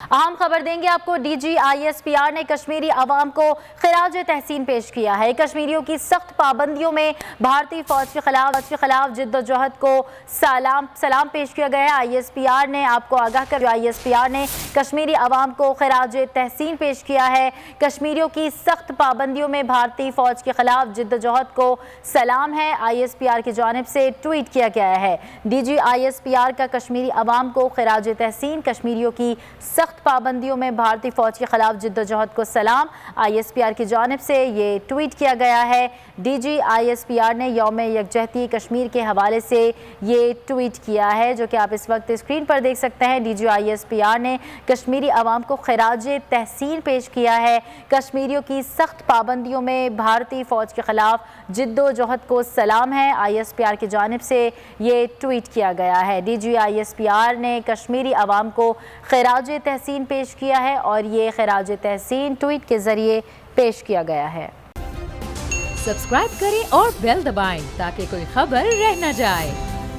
اہم خبر دیں گے آپ کو۔ D G I S P R نے کشمیری عوام کو خراج تحسین پیش کیا ہے۔ کشمیریوں کی سخت پابندیوں میں بھارتی فوج کے خلاف جد و جہد کو سلام پیش کیا گیا ہے۔ آئی ایس پی آر نے آپ کو آگاہ کر آئی ایس پی آر نے کشمیری عوام کو خراج تحسین پیش کیا ہے۔ کشمیریوں کی سخت پابندیوں میں بھارتی فوج کے خلاف جد و جہد کو سلام ہے، آئی ایس پی آر کی جانب سے ٹویٹ کیا گیا ہے۔ D G I S P R کا کشمیری عوام کو خراج تحسین، کشمیریوں کی سخت پابندیوں میں بھارتی فوج کے خلاف جد و جہد کو سلام، آئی ایس پی آر کی جانب سے یہ ٹویٹ کیا گیا ہے۔ D G I S P R نے یوم یکجہتی کشمیر کے حوالے سے یہ ٹویٹ کیا ہے، جو کہ آپ اس وقت اسکرین پر دیکھ سکتے ہیں۔ D G I S P R نے کشمیری عوام کو خراج تحسین پیش کیا ہے۔ کشمیریوں کی سخت پابندیوں میں بھارتی فوج کے خلاف جد و جہد کو سلام ہے، آئی ایس پی آر کی جانب سے یہ ٹویٹ کیا گیا ہے۔ D G I S P R نے کشمیری عوام کو خراج تحسین پیش کیا ہے اور یہ خراج تحسین ٹویٹ کے ذریعے پیش کیا گیا ہے۔ سبسکرائب کریں اور بیل دبائیں تاکہ کوئی خبر رہ نہ جائے۔